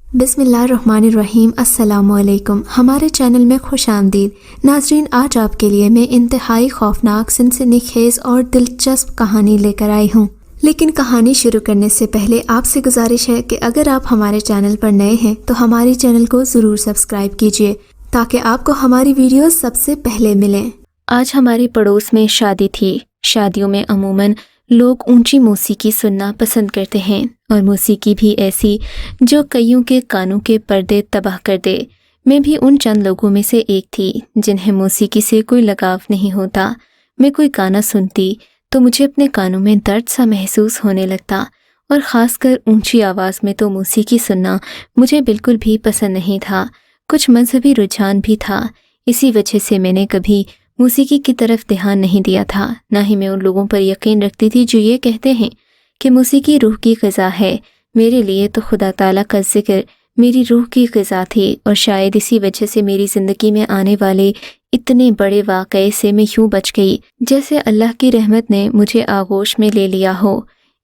बिस्मिल्लाहिर्रहमानिर्रहीम। अस्सलामुअलैकुम। हमारे चैनल में खुश आमदीद। नाजरीन, आज आपके लिए मैं इंतहाई खौफनाक, सनसनीखेज और दिलचस्प कहानी लेकर आई हूँ। लेकिन कहानी शुरू करने से पहले आपसे गुजारिश है कि अगर आप हमारे चैनल पर नए हैं तो हमारे चैनल को ज़रूर सब्सक्राइब कीजिए ताकि आपको हमारी वीडियोस सबसे पहले मिलें। आज हमारे पड़ोस में शादी थी। शादियों में अमूमन लोग ऊंची मौसीकी सुनना पसंद करते हैं और मौसीकी भी ऐसी जो कईयों के कानों के पर्दे तबाह कर दे। मैं भी उन चंद लोगों में से एक थी जिन्हें मौसीकी से कोई लगाव नहीं होता। मैं कोई गाना सुनती तो मुझे अपने कानों में दर्द सा महसूस होने लगता और ख़ासकर ऊंची आवाज़ में तो मौसीकी सुनना मुझे बिल्कुल भी पसंद नहीं था। कुछ मजहबी रुझान भी था। इसी वजह से मैंने कभी मौसीकी की तरफ ध्यान नहीं दिया था। ना ही मैं उन लोगों पर यकीन रखती थी जो ये कहते हैं कि मौसीकी रूह की ग़िज़ा है। मेरे लिए तो खुदा ताला का ज़िक्र मेरी रूह की ग़िज़ा थी और शायद इसी वजह से मेरी ज़िंदगी में आने वाले इतने बड़े वाक़ये से मैं यूँ बच गई जैसे अल्लाह की रहमत ने मुझे आगोश में ले लिया हो।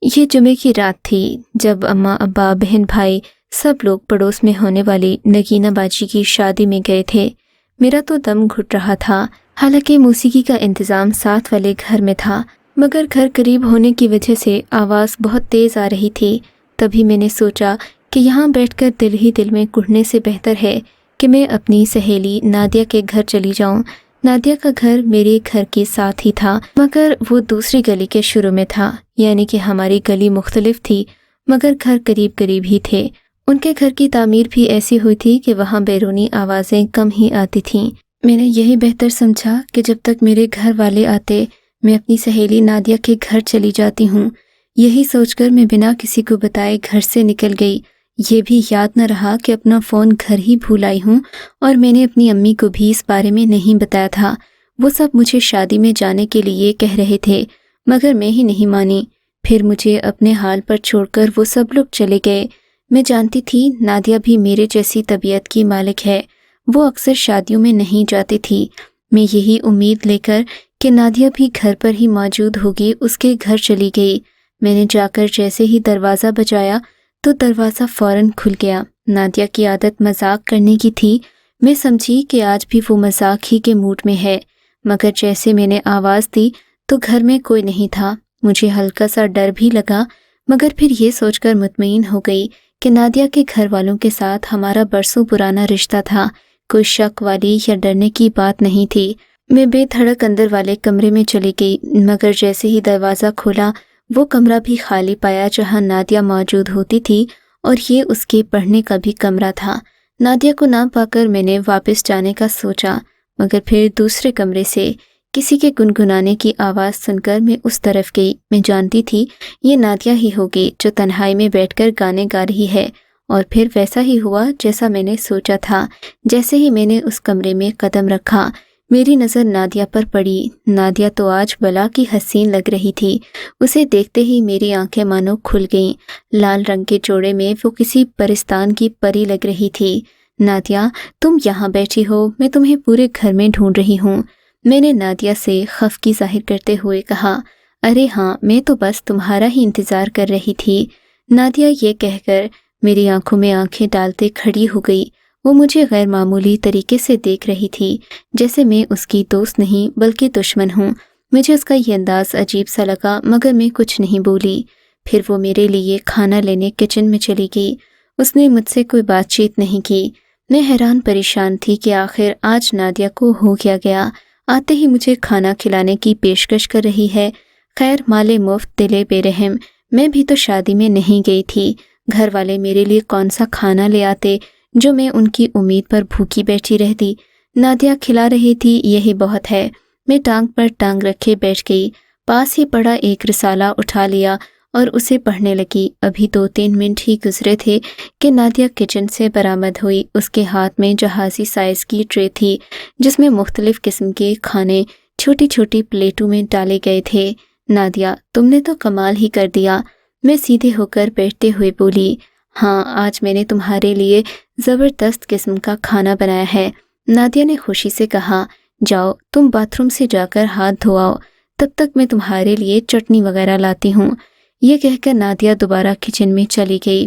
ये जुमे की रात थी जब अम्मा, अब्बा, बहन, भाई सब लोग पड़ोस में होने वाली नगीना बाजी की शादी में गए थे। मेरा तो दम घुट रहा था। हालांकि मौसीकी का इंतज़ाम साथ वाले घर में था, मगर घर करीब होने की वजह से आवाज़ बहुत तेज़ आ रही थी। तभी मैंने सोचा कि यहाँ बैठकर दिल ही दिल में कुढ़ने से बेहतर है कि मैं अपनी सहेली नादिया के घर चली जाऊँ। नादिया का घर मेरे घर के साथ ही था, मगर वो दूसरी गली के शुरू में था। यानी कि हमारी गली मुख्तलिफ थी मगर घर करीब करीब ही थे। उनके घर की तामीर भी ऐसी हुई थी कि वहाँ बैरूनी आवाज़ें कम ही आती थीं। मैंने यही बेहतर समझा कि जब तक मेरे घर वाले आते मैं अपनी सहेली नादिया के घर चली जाती हूँ। यही सोचकर मैं बिना किसी को बताए घर से निकल गई। ये भी याद न रहा कि अपना फ़ोन घर ही भूल आई हूँ और मैंने अपनी अम्मी को भी इस बारे में नहीं बताया था। वो सब मुझे शादी में जाने के लिए कह रहे थे मगर मैं ही नहीं मानी। फिर मुझे अपने हाल पर छोड़कर वो सब लोग चले गए। मैं जानती थी नादिया भी मेरे जैसी तबीयत की मालिक है। वो अक्सर शादियों में नहीं जाती थी। मैं यही उम्मीद लेकर कि नादिया भी घर पर ही मौजूद होगी उसके घर चली गई। मैंने जाकर जैसे ही दरवाज़ा बजाया तो दरवाज़ा फ़ौरन खुल गया। नादिया की आदत मजाक करने की थी। मैं समझी कि आज भी वो मजाक ही के मूड में है, मगर जैसे मैंने आवाज़ दी तो घर में कोई नहीं था। मुझे हल्का सा डर भी लगा, मगर फिर ये सोचकर मुतमईन हो गई कि नादिया के घर वालों के साथ हमारा बरसों पुराना रिश्ता था। कोई शक वाली या डरने की बात नहीं थी। मैं बेधड़क अंदर वाले कमरे में चली गई, मगर जैसे ही दरवाज़ा खोला वो कमरा भी खाली पाया जहां नादिया मौजूद होती थी और ये उसके पढ़ने का भी कमरा था। नादिया को ना पाकर मैंने वापस जाने का सोचा, मगर फिर दूसरे कमरे से किसी के गुनगुनाने की आवाज़ सुनकर मैं उस तरफ गई। मैं जानती थी ये नादिया ही होगी जो तन्हाई में बैठकर गाने गा रही है। और फिर वैसा ही हुआ जैसा मैंने सोचा था। जैसे ही मैंने उस कमरे में कदम रखा मेरी नज़र नादिया पर पड़ी। नादिया तो आज बला की हसीन लग रही थी। उसे देखते ही मेरी आंखें मानो खुल गईं। लाल रंग के जोड़े में वो किसी परिस्तान की परी लग रही थी। नादिया, तुम यहाँ बैठी हो, मैं तुम्हें पूरे घर में ढूंढ रही हूँ। मैंने नादिया से खफकी जाहिर करते हुए कहा। अरे हाँ, मैं तो बस तुम्हारा ही इंतज़ार कर रही थी। नादिया ये कहकर मेरी आंखों में आंखें डालते खड़ी हो गई। वो मुझे गैर मामूली तरीके से देख रही थी, जैसे मैं उसकी दोस्त नहीं बल्कि दुश्मन हूँ। मुझे उसका ये अंदाज़ अजीब सा लगा, मगर मैं कुछ नहीं बोली। फिर वो मेरे लिए खाना लेने किचन में चली गई। उसने मुझसे कोई बातचीत नहीं की। मैं हैरान परेशान थी कि आखिर आज नादिया को हो गया। आते ही मुझे खाना खिलाने की पेशकश कर रही है। खैर, माले मुफ्त दिले बेरहम। मैं भी तो शादी में नहीं गई थी। घर वाले मेरे लिए कौन सा खाना ले आते जो मैं उनकी उम्मीद पर भूखी बैठी रहती। नादिया खिला रही थी, यही बहुत है। मैं टांग पर टांग रखे बैठ गई। पास ही पड़ा एक रिसाला उठा लिया और उसे पढ़ने लगी। अभी 2-3 मिनट ही गुजरे थे कि नादिया किचन से बरामद हुई। उसके हाथ में जहाज़ी साइज़ की ट्रे थी जिसमें मुख्तलिफ किस्म के खाने छोटी छोटी प्लेटों में डाले गए थे। नादिया, तुमने तो कमाल ही कर दिया। मैं सीधे होकर बैठते हुए बोली। हाँ, आज मैंने तुम्हारे लिए ज़बरदस्त किस्म का खाना बनाया है। नादिया ने खुशी से कहा। जाओ, तुम बाथरूम से जाकर हाथ धो आओ, तब तक मैं तुम्हारे लिए चटनी वगैरह लाती हूँ। ये कहकर नादिया दोबारा किचन में चली गई।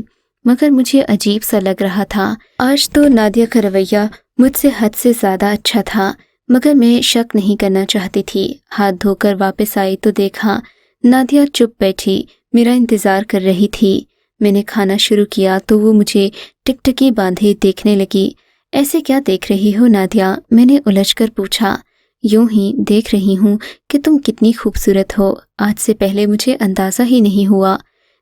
मगर मुझे अजीब सा लग रहा था। आज तो नादिया का रवैया मुझसे हद से ज़्यादा अच्छा था, मगर मैं शक नहीं करना चाहती थी। हाथ धोकर वापस आई तो देखा नादिया चुप बैठी मेरा इंतज़ार कर रही थी। मैंने खाना शुरू किया तो वो मुझे टिकटिकी बांधे देखने लगी। ऐसे क्या देख रही हो नादिया? मैंने उलझकर पूछा। यूं ही देख रही हूँ कि तुम कितनी खूबसूरत हो। आज से पहले मुझे अंदाज़ा ही नहीं हुआ।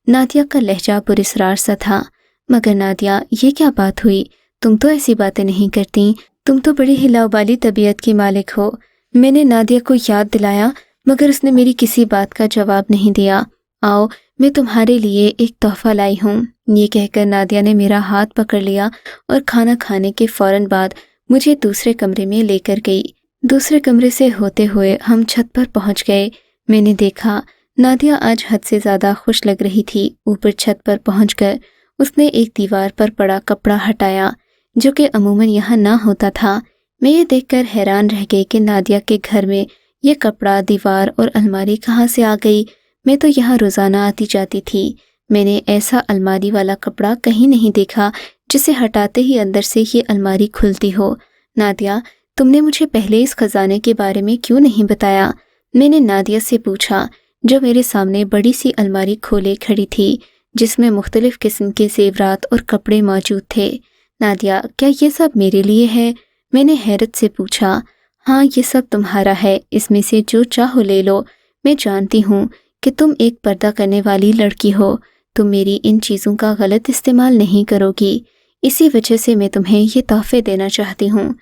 नादिया का लहजा पुरस्रार सा था। मगर नादिया, ये क्या बात हुई? तुम तो ऐसी बातें नहीं करती। तुम तो बड़ी ही लावाली तबीयत की मालिक हो। मैंने नादिया को याद दिलाया, मगर उसने मेरी किसी बात का जवाब नहीं दिया। आओ, मैं तुम्हारे लिए एक तोहफा लाई हूँ। ये कहकर नादिया ने मेरा हाथ पकड़ लिया और खाना खाने के फौरन बाद मुझे दूसरे कमरे में लेकर गई। दूसरे कमरे से होते हुए हम छत पर पहुंच गए। मैंने देखा नादिया आज हद से ज़्यादा खुश लग रही थी। ऊपर छत पर पहुंचकर उसने एक दीवार पर पड़ा कपड़ा हटाया, जो कि अमूमन यहाँ ना होता था। मैं ये देखकर हैरान रह गई कि नादिया के घर में ये कपड़ा, दीवार और अलमारी कहाँ से आ गई। मैं तो यहाँ रोज़ाना आती जाती थी। मैंने ऐसा अलमारी वाला कपड़ा कहीं नहीं देखा जिसे हटाते ही अंदर से ये अलमारी खुलती हो। नादिया, तुमने मुझे पहले इस खजाने के बारे में क्यों नहीं बताया? मैंने नादिया से पूछा, जो मेरे सामने बड़ी सी अलमारी खोले खड़ी थी, जिसमें मुख्तलिफ किस्म के ज़ेवरात और कपड़े मौजूद थे। नादिया, क्या ये सब मेरे लिए है? मैंने हैरत से पूछा। हाँ, ये सब तुम्हारा है। इसमें से जो चाहो ले लो। मैं जानती हूँ कि तुम एक पर्दा करने वाली लड़की हो। तुम मेरी इन चीज़ों का गलत इस्तेमाल नहीं करोगी। इसी वजह से मैं तुम्हें ये तोहफे देना चाहती हूँ।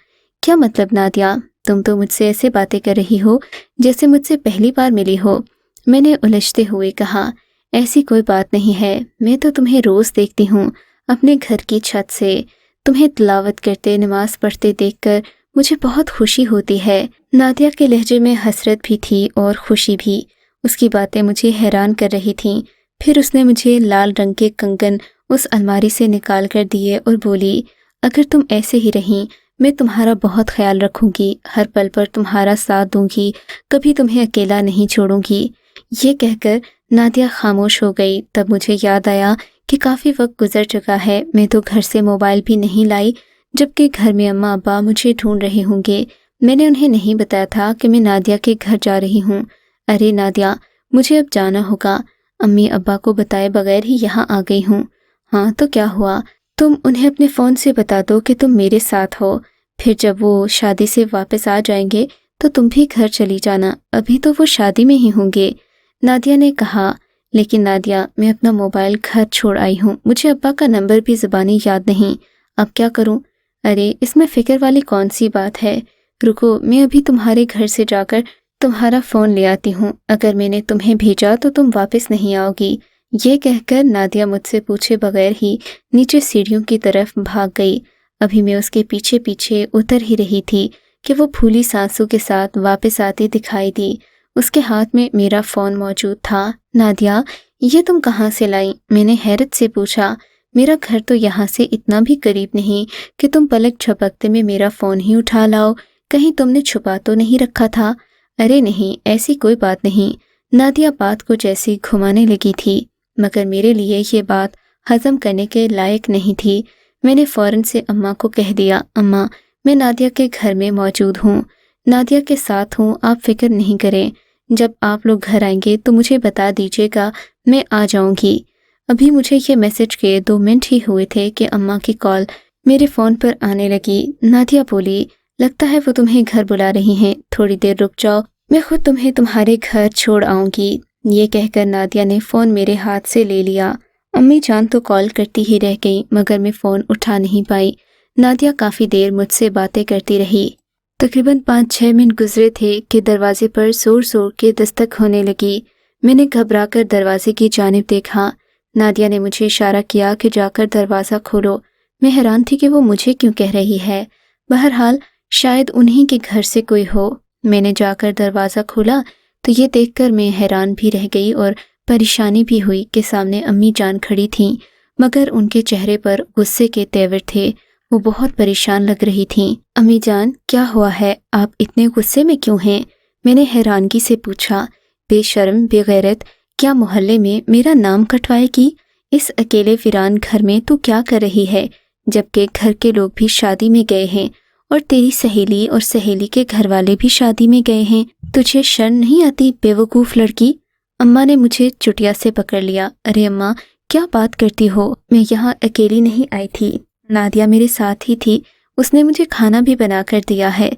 क्या मतलब नादिया? तुम तो मुझसे ऐसे बातें कर रही हो जैसे मुझसे पहली बार मिली हो। मैंने उलझते हुए कहा, ऐसी कोई बात नहीं है। मैं तो तुम्हें रोज़ देखती हूँ अपने घर की छत से। तुम्हें तिलावत करते, नमाज पढ़ते देखकर मुझे बहुत खुशी होती है। नादिया के लहजे में हसरत भी थी और खुशी भी। उसकी बातें मुझे हैरान कर रही थीं। फिर उसने मुझे लाल रंग के कंगन उस अलमारी से निकाल कर दिए और बोली, अगर तुम ऐसे ही रहीं, मैं तुम्हारा बहुत ख्याल रखूंगी, हर पल पर तुम्हारा साथ दूंगी, कभी तुम्हें अकेला नहीं छोड़ूंगी। ये कहकर नादिया खामोश हो गई। तब मुझे याद आया कि काफ़ी वक्त गुजर चुका है। मैं तो घर से मोबाइल भी नहीं लाई, जबकि घर में अम्मा अब्बा मुझे ढूंढ रहे होंगे। मैंने उन्हें नहीं बताया था कि मैं नादिया के घर जा रही हूँ। अरे नादिया, मुझे अब जाना होगा। अम्मी अब्बा को बताए बगैर ही यहाँ आ गई हूँ। हाँ तो क्या हुआ? तुम उन्हें अपने फ़ोन से बता दो कि तुम मेरे साथ हो। फिर जब वो शादी से वापस आ जाएंगे तो तुम भी घर चली जाना। अभी तो वो शादी में ही होंगे, नादिया ने कहा। लेकिन नादिया, मैं अपना मोबाइल घर छोड़ आई हूँ। मुझे अब्बा का नंबर भी ज़बानी याद नहीं। अब क्या करूँ? अरे, इसमें फ़िक्र वाली कौन सी बात है? रुको, मैं अभी तुम्हारे घर से जाकर तुम्हारा फ़ोन ले आती हूँ। अगर मैंने तुम्हें भेजा तो तुम वापस नहीं आओगी। ये कहकर नादिया मुझसे पूछे बगैर ही नीचे सीढ़ियों की तरफ भाग गई। अभी मैं उसके पीछे पीछे उतर ही रही थी कि वो फूली सांसों के साथ वापस आती दिखाई दी। उसके हाथ में मेरा फ़ोन मौजूद था। नादिया, ये तुम कहाँ से लाई? मैंने हैरत से पूछा। मेरा घर तो यहाँ से इतना भी करीब नहीं कि तुम पलक झपकते में मेरा फ़ोन ही उठा लाओ। कहीं तुमने छुपा तो नहीं रखा था? अरे नहीं, ऐसी कोई बात नहीं। नादिया बात को जैसी घुमाने लगी थी, मगर मेरे लिए ये बात हजम करने के लायक नहीं थी। मैंने फ़ौरन से अम्मा को कह दिया, अम्मा, मैं नादिया के घर में मौजूद हूँ, नादिया के साथ हूँ, आप फिक्र नहीं करें। जब आप लोग घर आएंगे तो मुझे बता दीजिएगा, मैं आ जाऊंगी। अभी मुझे ये मैसेज के 2 मिनट ही हुए थे कि अम्मा की कॉल मेरे फ़ोन पर आने लगी। नादिया बोली, लगता है वो तुम्हें घर बुला रही हैं, थोड़ी देर रुक जाओ, मैं खुद तुम्हें तुम्हारे घर छोड़ आऊँगी। ये कहकर नादिया ने फ़ोन मेरे हाथ से ले लिया। अम्मी जान तो कॉल करती ही रह गई, मगर मैं फ़ोन उठा नहीं पाई। नादिया काफ़ी देर मुझसे बातें करती रही। तकरीबन 5-6 मिनट गुजरे थे कि दरवाजे पर ज़ोर ज़ोर के दस्तक होने लगी। मैंने घबराकर दरवाजे की जानिब देखा। नादिया ने मुझे इशारा किया कि जाकर दरवाज़ा खोलो। मैं हैरान थी कि वो मुझे क्यों कह रही है। बहरहाल शायद उन्हीं के घर से कोई हो। मैंने जाकर दरवाज़ा खोला तो ये देखकर मैं हैरान भी रह गई और परेशानी भी हुई कि सामने अम्मी जान खड़ी थीं, मगर उनके चेहरे पर गुस्से के तेवर थे। वो बहुत परेशान लग रही थीं। अम्मी जान, क्या हुआ है? आप इतने गुस्से में क्यों हैं? मैंने हैरानगी से पूछा। बेशर्म, बेगैरत, क्या मोहल्ले में मेरा नाम कटवाएगी? اس اکیلے ویران گھر میں تو کیا کر رہی ہے، جبکہ گھر کے لوگ بھی شادی میں گئے ہیں اور تیری سہیلی اور سہیلی کے گھر والے بھی شادی میں گئے ہیں؟ تجھے شرم نہیں آتی بے وقوف لڑکی؟ اماں نے مجھے چٹیا سے پکڑ لیا۔ ارے اماں، کیا بات کرتی ہو؟ میں یہاں اکیلی نہیں آئی تھی، نادیہ میرے ساتھ ہی تھی، اس نے مجھے کھانا بھی بنا کر دیا ہے۔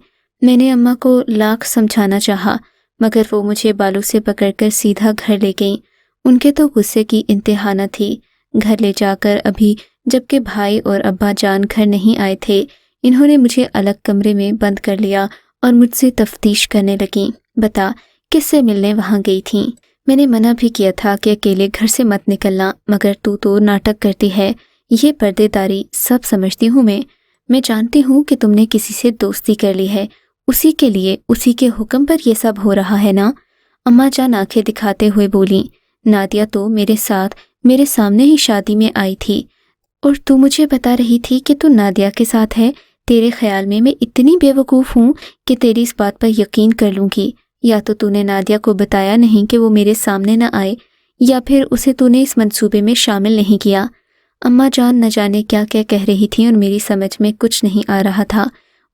میں نے اماں کو لاکھ سمجھانا چاہا مگر وہ مجھے بالوں سے پکڑ کر سیدھا گھر لے گئیں۔ ان کے تو غصے کی انتہا نہ تھی۔ گھر لے جا کر ابھی جبکہ بھائی اور ابا جان گھر نہیں آئے تھے، انہوں نے مجھے الگ کمرے میں بند کر لیا اور مجھ سے تفتیش کرنے لگیں۔ بتا، کس سے ملنے وہاں گئی تھیں؟ میں نے منع بھی کیا تھا کہ اکیلے گھر سے مت نکلنا، مگر تو ناٹک کرتی ہے۔ یہ پردے داری سب سمجھتی ہوں میں جانتی ہوں کہ تم نے کسی سے دوستی کر لی ہے، اسی کے لیے اسی کے حکم پر یہ سب ہو رہا ہے نا؟ اماں جان آنکھیں دکھاتے ہوئے بولیں، نادیہ تو میرے ساتھ میرے سامنے ہی شادی میں آئی تھی اور تو مجھے بتا رہی تھی کہ تو نادیہ کے ساتھ ہے۔ تیرے خیال میں اتنی بے وقوف ہوں کہ تیری اس بات پر یقین کر لوں گی؟ یا تو نے نادیہ کو بتایا نہیں کہ وہ میرے سامنے نہ آئے، یا پھر اسے تو نے اس منصوبے میں شامل نہیں کیا۔ اماں جان نہ جانے کیا کیا کہہ رہی تھیں اور میری سمجھ میں کچھ نہیں آ رہا تھا۔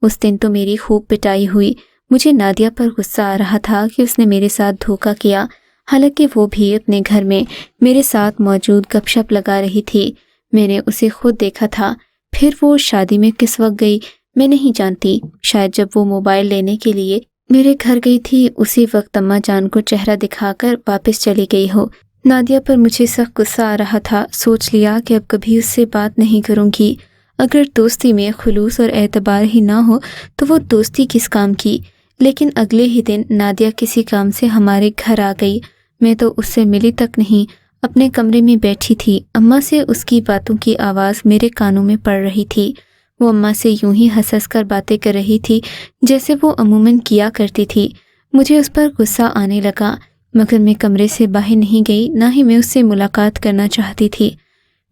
اس دن تو میری خوب پٹائی ہوئی۔ مجھے نادیہ پر غصہ آ رہا تھا کہ اس نے میرے ساتھ دھوکہ کیا، حالانکہ وہ بھی اپنے گھر میں میرے ساتھ موجود گپ شپ لگا رہی تھی۔ میں نے اسے خود دیکھا تھا۔ پھر وہ شادی میں کس وقت گئی میں نہیں جانتی، شاید جب وہ موبائل لینے کے لیے میرے گھر گئی تھی اسی وقت اماں جان کو چہرہ دکھا کر واپس چلی گئی ہو۔ نادیہ پر مجھے سخت غصہ آ رہا تھا۔ سوچ لیا کہ اب کبھی اس سے بات نہیں کروں گی۔ اگر دوستی میں خلوص اور اعتبار ہی نہ ہو تو وہ دوستی کس کام کی؟ لیکن اگلے ہی دن نادیہ کسی کام سے ہمارے گھر آ گئی۔ میں تو اس سے ملی تک نہیں، اپنے کمرے میں بیٹھی تھی۔ اماں سے اس کی باتوں کی آواز میرے کانوں میں پڑ رہی تھی۔ وہ اماں سے یوں ہی ہنس ہنس کر باتیں کر رہی تھی جیسے وہ عموماً کیا کرتی تھی۔ مجھے اس پر غصہ آنے لگا، مگر میں کمرے سے باہر نہیں گئی، نہ ہی میں اس سے ملاقات کرنا چاہتی تھی۔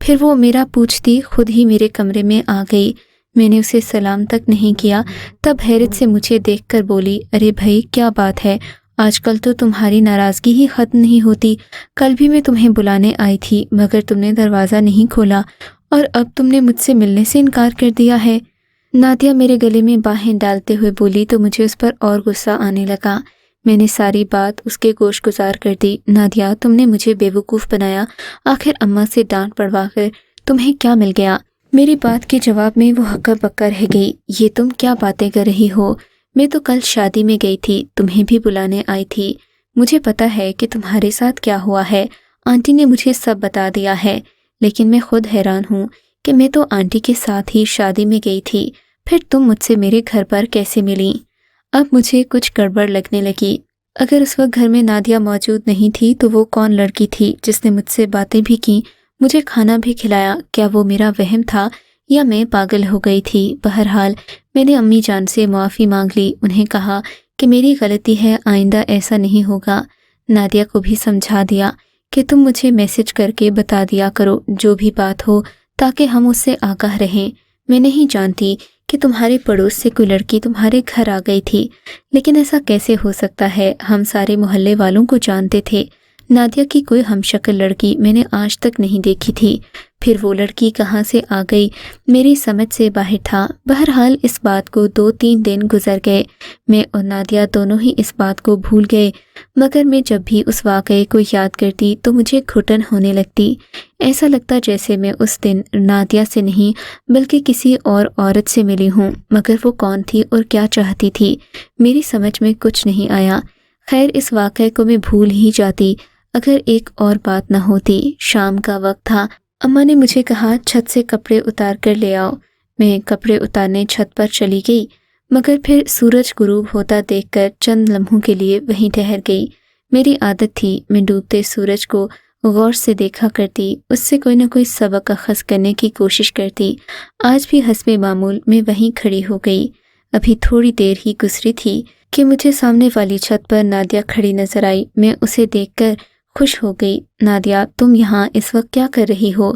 پھر وہ میرا پوچھتی خود ہی میرے کمرے میں آ گئی۔ میں نے اسے سلام تک نہیں کیا، تب حیرت سے مجھے دیکھ کر بولی، ارے بھائی کیا بات ہے؟ آج کل تو تمہاری ناراضگی ہی ختم نہیں ہوتی۔ کل بھی میں تمہیں بلانے آئی تھی مگر تم نے دروازہ نہیں کھولا، اور اب تم نے مجھ سے ملنے سے انکار کر دیا ہے۔ نادیہ میرے گلے میں باہیں ڈالتے ہوئے بولی تو مجھے اس پر اور غصہ آنے لگا۔ میں نے ساری بات اس کے گوش گزار کر دی۔ نادیہ، تم نے مجھے بے وقوف بنایا، آخر اماں سے ڈانٹ پڑوا کر تمہیں کیا مل گیا؟ میری بات کے جواب میں وہ ہکا بکا رہ گئی۔ یہ تم کیا باتیں کر رہی ہو؟ میں تو کل شادی میں گئی تھی، تمہیں بھی بلانے آئی تھی۔ مجھے پتا ہے کہ تمہارے ساتھ کیا ہوا ہے، آنٹی نے مجھے سب بتا دیا ہے، لیکن میں خود حیران ہوں کہ میں تو آنٹی کے ساتھ ہی شادی میں گئی تھی، پھر تم مجھ سے میرے گھر پر کیسے ملیں؟ اب مجھے کچھ گڑبڑ لگنے لگی۔ اگر اس وقت گھر میں نادیہ موجود نہیں تھی تو وہ کون لڑکی تھی جس نے مجھ سے باتیں بھی کیں، مجھے کھانا بھی کھلایا؟ کیا وہ میرا وہم تھا یا میں پاگل ہو گئی تھی؟ بہرحال میں نے امی جان سے معافی مانگ لی، انہیں کہا کہ میری غلطی ہے، آئندہ ایسا نہیں ہوگا۔ نادیہ کو بھی سمجھا دیا کہ تم مجھے میسج کر کے بتا دیا کرو جو بھی بات ہو، تاکہ ہم اس سے آگاہ رہیں۔ میں نہیں جانتی کہ تمہارے پڑوس سے کوئی لڑکی تمہارے گھر آ گئی تھی، لیکن ایسا کیسے ہو سکتا ہے؟ ہم سارے محلے والوں کو جانتے تھے۔ نادیہ کی کوئی ہم شکل لڑکی میں نے آج تک نہیں دیکھی تھی، پھر وہ لڑکی کہاں سے آ گئی میری سمجھ سے باہر تھا۔ بہرحال اس بات کو 2-3 دن گزر گئے، میں اور نادیہ دونوں ہی اس بات کو بھول گئے، مگر میں جب بھی اس واقعے کو یاد کرتی تو مجھے گھٹن ہونے لگتی۔ ایسا لگتا جیسے میں اس دن نادیہ سے نہیں بلکہ کسی اور عورت سے ملی ہوں، مگر وہ کون تھی اور کیا چاہتی تھی میری سمجھ میں کچھ نہیں آیا۔ خیر، اس واقعے کو میں بھول ہی جاتی اگر ایک اور بات نہ ہوتی۔ شام کا وقت تھا، اماں نے مجھے کہا چھت سے کپڑے اتار کر لے آؤ۔ میں کپڑے اتارنے چھت پر چلی گئی، مگر پھر سورج غروب ہوتا دیکھ کر چند لمحوں کے لیے وہیں ٹھہر گئی۔ میری عادت تھی میں ڈوبتے سورج کو غور سے دیکھا کرتی، اس سے کوئی نہ کوئی سبق اخذ کرنے کی کوشش کرتی۔ آج بھی حسب معمول میں وہیں کھڑی ہو گئی۔ ابھی تھوڑی دیر ہی گزری تھی کہ مجھے سامنے والی چھت پر نادیہ کھڑی نظر آئی۔ میں اسے دیکھ کر خوش ہو گئی۔ نادیہ، تم یہاں اس وقت کیا کر رہی ہو؟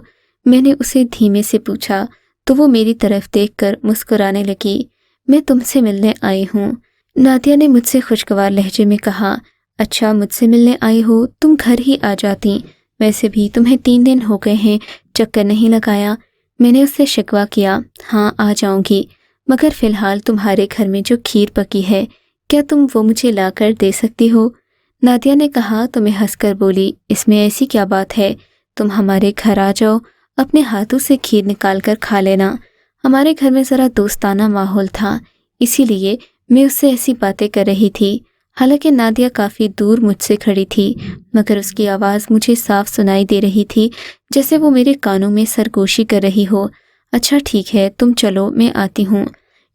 میں نے اسے دھیمے سے پوچھا تو وہ میری طرف دیکھ کر مسکرانے لگی۔ میں تم سے ملنے آئی ہوں، نادیہ نے مجھ سے خوشگوار لہجے میں کہا۔ اچھا، مجھ سے ملنے آئی ہو؟ تم گھر ہی آ جاتی، वैसे भी तुम्हें 3 दिन हो गए हैं चक्कर नहीं लगाया। मैंने उससे शिकवा किया। हाँ आ जाऊंगी, मगर फ़िलहाल तुम्हारे घर में जो खीर पकी है क्या तुम वो मुझे ला कर दे सकती हो? नादिया ने कहा तो मैं हंसकर बोली, इसमें ऐसी क्या बात है, तुम हमारे घर आ जाओ, अपने हाथों से खीर निकाल कर खा लेना। हमारे घर में ज़रा दोस्ताना माहौल था, इसीलिए मैं उससे ऐसी बातें कर रही थी। हालांकि नादिया काफ़ी दूर मुझसे खड़ी थी, मगर उसकी आवाज़ मुझे साफ सुनाई दे रही थी, जैसे वो मेरे कानों में सरगोशी कर रही हो। अच्छा ठीक है, तुम चलो, मैं आती हूँ।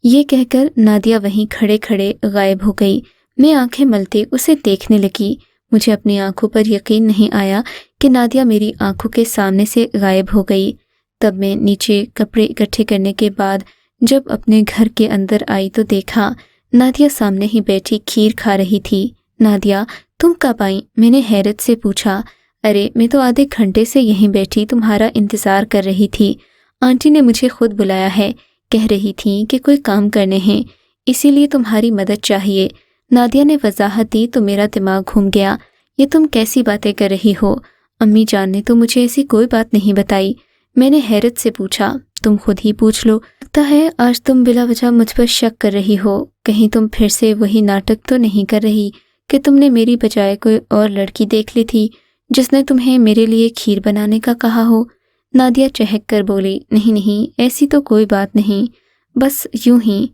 ये कहकर नादिया वहीं खड़े खड़े गायब हो गई। मैं आंखें मलते उसे देखने लगी। मुझे अपनी आंखों पर यकीन नहीं आया कि नादिया मेरी आंखों के सामने से गायब हो गई। तब मैं नीचे कपड़े इकट्ठे करने के बाद जब अपने घर के अंदर आई तो देखा नादिया सामने ही बैठी खीर खा रही थी। नादिया, तुम कब आई? मैंने हैरत से पूछा। अरे मैं तो आधे घंटे से यहीं बैठी तुम्हारा इंतज़ार कर रही थी। आंटी ने मुझे खुद बुलाया है, कह रही थी कि कोई काम करने हैं, इसीलिए तुम्हारी मदद चाहिए। नादिया ने वजाहत दी तो मेरा दिमाग घूम गया। ये तुम कैसी बातें कर रही हो? अम्मी जान ने तो मुझे ऐसी कोई बात नहीं बताई। मैंने हैरत से पूछा। तुम खुद ही पूछ लो, लगता है आज तुम बिला वजह मुझ पर शक कर रही हो। कहीं तुम फिर से वही नाटक तो नहीं कर रही कि तुमने मेरी बजाय कोई और लड़की देख ली थी जिसने तुम्हें मेरे लिए खीर बनाने का कहा हो? नादिया चहक कर बोली, नहीं नहीं, ऐसी तो कोई बात नहीं, बस यूं ही।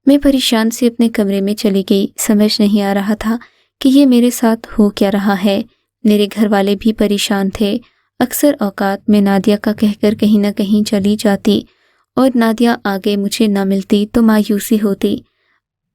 मैं परेशान से अपने कमरे में चली गई। समझ नहीं आ रहा था कि ये मेरे साथ हो क्या रहा है। मेरे घर वाले भी परेशान थे। अक्सर औकात में नादिया का कहकर कहीं न कहीं चली जाती और नादिया आगे मुझे ना मिलती तो मायूसी होती।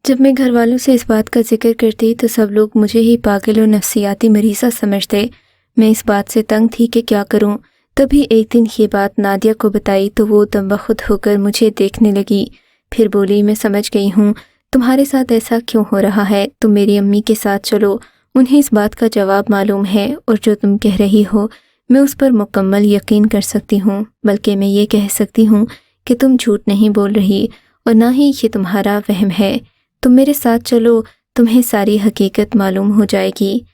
जब मैं घर वालों से इस बात का जिक्र करती तो सब लोग मुझे ही पागल और नफ्सियाती मरीज़ा समझते। मैं इस बात से तंग थी कि क्या करूं। तभी एक दिन ये बात नादिया को बताई तो वो दमबख्त होकर मुझे देखने लगी। फिर बोली, मैं समझ गई हूँ तुम्हारे साथ ऐसा क्यों हो रहा है। तुम मेरी अम्मी के साथ चलो, उन्हें इस बात का जवाब मालूम है और जो तुम कह रही हो मैं उस पर मुकम्मल यकीन कर सकती हूँ। बल्कि मैं ये कह सकती हूँ कि तुम झूठ नहीं बोल रही और ना ही ये तुम्हारा वहम है। तुम मेरे साथ चलो, तुम्हें सारी हकीकत मालूम हो जाएगी।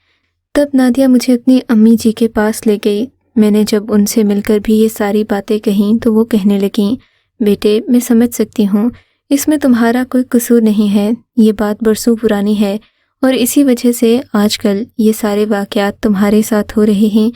तब नादिया मुझे अपनी अम्मी जी के पास ले गई। मैंने जब उनसे मिलकर भी ये सारी बातें कहीं तो वो कहने लगीं, बेटे मैं समझ सकती हूँ, इसमें तुम्हारा कोई कसूर नहीं है। ये बात बरसों पुरानी है और इसी वजह से आजकल ये सारे वाक़यात तुम्हारे साथ हो रहे हैं।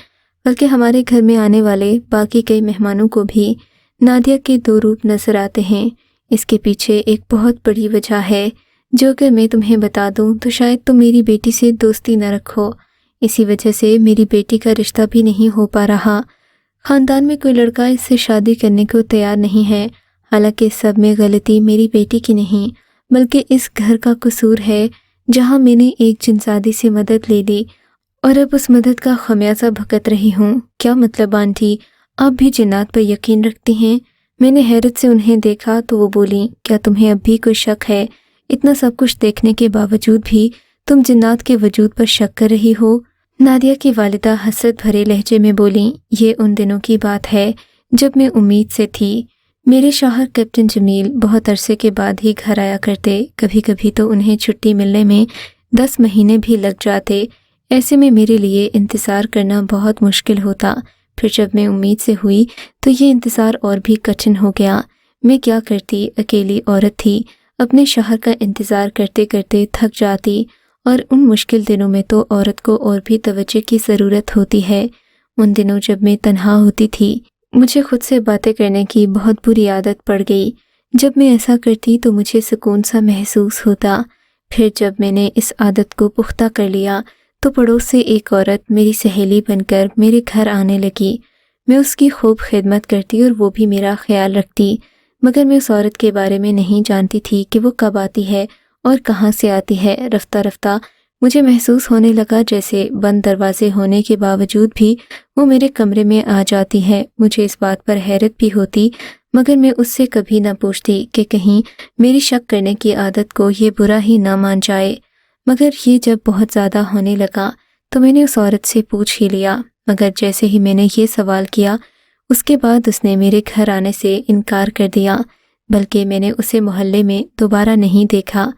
बल्कि हमारे घर में आने वाले बाकी कई मेहमानों को भी नादिया के 2 रूप नज़र आते हैं। इसके पीछे एक बहुत बड़ी वजह है जो अगर मैं तुम्हें बता दूं तो शायद तुम मेरी बेटी से दोस्ती न रखो। इसी वजह से मेरी बेटी का रिश्ता भी नहीं हो पा रहा। ख़ानदान में कोई लड़का इससे शादी करने को तैयार नहीं है। हालांकि सब में गलती मेरी बेटी की नहीं बल्कि इस घर का कसूर है, जहां मैंने एक जिनसादी से मदद ले ली और अब उस मदद का खमियाजा भुगत रही हूँ। क्या मतलब आंटी, आप भी जिन्नात पर यकीन रखती हैं? मैंने हैरत से उन्हें देखा तो वो बोली, क्या तुम्हें अब भी कोई शक है? इतना सब कुछ देखने के बावजूद भी तुम जिन्नात के वजूद पर शक कर रही हो? नादिया की वालिदा हसरत भरे लहजे में बोली, ये उन दिनों की बात है जब मैं उम्मीद से थी। मेरे शौहर कैप्टन जमील बहुत अरसे के बाद ही घर आया करते। कभी कभी तो उन्हें छुट्टी मिलने में 10 महीने भी लग जाते। ऐसे में मेरे लिए इंतज़ार करना बहुत मुश्किल होता। फिर जब मैं उम्मीद से हुई तो ये इंतज़ार और भी कठिन हो गया। मैं क्या करती, अकेली औरत थी, अपने शौहर का इंतज़ार करते करते थक जाती और उन मुश्किल दिनों में तो औरत को और भी तवज्जो की ज़रूरत होती है। उन दिनों जब मैं तन्हा होती थी मुझे खुद से बातें करने की बहुत बुरी आदत पड़ गई। जब मैं ऐसा करती तो मुझे सुकून सा महसूस होता। फिर जब मैंने इस आदत को पुख्ता कर लिया तो पड़ोस से एक औरत मेरी सहेली बनकर मेरे घर आने लगी। मैं उसकी खूब खिदमत करती और वो भी मेरा ख्याल रखती, मगर मैं उस औरत के बारे में नहीं जानती थी कि वो कब आती है और कहाँ से आती है। रफ्ता रफ्ता मुझे महसूस होने लगा जैसे बंद दरवाजे होने के बावजूद भी वो मेरे कमरे में आ जाती है। मुझे इस बात पर हैरत भी होती, मगर मैं उससे कभी ना पूछती कि कहीं मेरी शक करने की आदत को ये बुरा ही ना मान जाए। मगर ये जब बहुत ज़्यादा होने लगा तो मैंने उस औरत से पूछ ही लिया, मगर जैसे ही मैंने ये सवाल किया उसके बाद उसने मेरे घर आने से इनकार कर दिया। बल्कि मैंने उसे मोहल्ले में दोबारा नहीं देखा।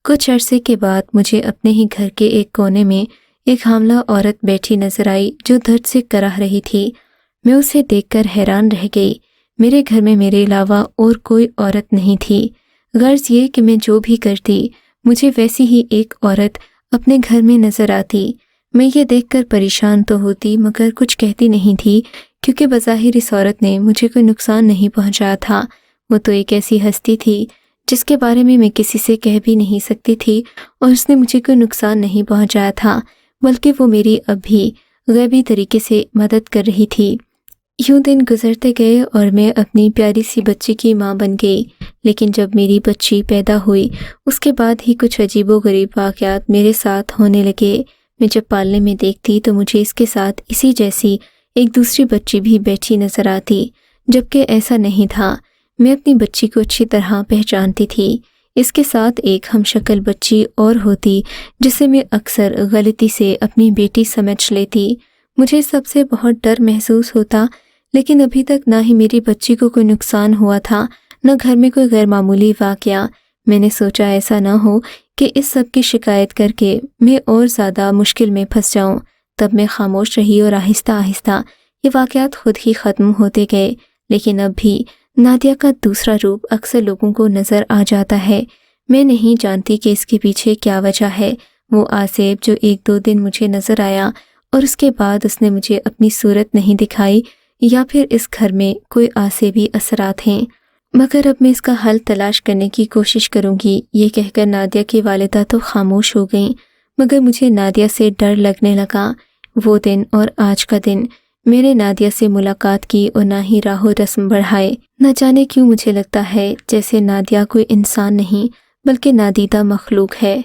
कुछ अरसे के बाद मुझे अपने ही घर के एक कोने में ایک حاملہ عورت بیٹھی نظر آئی جو درد سے کراہ رہی تھی۔ میں اسے دیکھ کر حیران رہ گئی۔ میرے گھر میں میرے علاوہ اور کوئی عورت نہیں تھی۔ غرض یہ کہ میں جو بھی کرتی مجھے ویسی ہی ایک عورت اپنے گھر میں نظر آتی۔ میں یہ دیکھ کر پریشان تو ہوتی مگر کچھ کہتی نہیں تھی، کیونکہ بظاہر اس عورت نے مجھے کوئی نقصان نہیں پہنچایا تھا۔ وہ تو ایک ایسی ہستی تھی جس کے بارے میں کسی سے کہہ بھی نہیں سکتی تھی، اور اس نے مجھے کوئی نقصان نہیں پہنچایا تھا، بلکہ وہ میری اب بھی غیبی طریقے سے مدد کر رہی تھی۔ یوں دن گزرتے گئے اور میں اپنی پیاری سی بچی کی ماں بن گئی۔ لیکن جب میری بچی پیدا ہوئی اس کے بعد ہی کچھ عجیب و غریب واقعات میرے ساتھ ہونے لگے۔ میں جب پالنے میں دیکھتی تو مجھے اس کے ساتھ اسی جیسی ایک دوسری بچی بھی بیٹھی نظر آتی، جبکہ ایسا نہیں تھا۔ میں اپنی بچی کو اچھی طرح پہچانتی تھی۔ اس کے ساتھ ایک ہم شکل بچی اور ہوتی جسے میں اکثر غلطی سے اپنی بیٹی سمجھ لیتی۔ مجھے سب سے بہت ڈر محسوس ہوتا، لیکن ابھی تک نہ ہی میری بچی کو کوئی نقصان ہوا تھا، نہ گھر میں کوئی غیر معمولی واقعہ۔ میں نے سوچا ایسا نہ ہو کہ اس سب کی شکایت کر کے میں اور زیادہ مشکل میں پھنس جاؤں۔ تب میں خاموش رہی اور آہستہ آہستہ یہ واقعات خود ہی ختم ہوتے گئے۔ لیکن اب بھی نادیہ کا دوسرا روپ اکثر لوگوں کو نظر آ جاتا ہے۔ میں نہیں جانتی کہ اس کے پیچھے کیا وجہ ہے۔ وہ آصف جو ایک دو دن مجھے نظر آیا اور اس کے بعد اس نے مجھے اپنی صورت نہیں دکھائی، یا پھر اس گھر میں کوئی آصفی اثرات ہیں۔ مگر اب میں اس کا حل تلاش کرنے کی کوشش کروں گی۔ یہ کہہ کر نادیہ کی والدہ تو خاموش ہو گئیں، مگر مجھے نادیہ سے ڈر لگنے لگا۔ وہ دن اور آج کا دن میں نے نادیہ سے ملاقات کی اور نہ ہی راہ و رسم بڑھائے۔ نہ جانے کیوں مجھے لگتا ہے جیسے نادیہ کوئی انسان نہیں بلکہ نادیدہ مخلوق ہے۔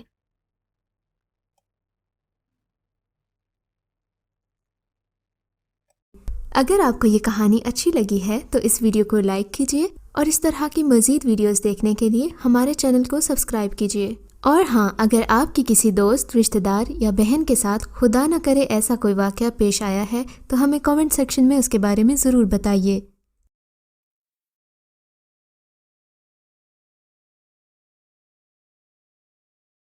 اگر آپ کو یہ کہانی اچھی لگی ہے تو اس ویڈیو کو لائک کیجیے، اور اس طرح کی مزید ویڈیوز دیکھنے کے لیے ہمارے چینل کو سبسکرائب کیجیے۔ اور ہاں، اگر آپ کی کسی دوست، رشتہ دار یا بہن کے ساتھ خدا نہ کرے ایسا کوئی واقعہ پیش آیا ہے تو ہمیں کامنٹ سیکشن میں اس کے بارے میں ضرور بتائیے۔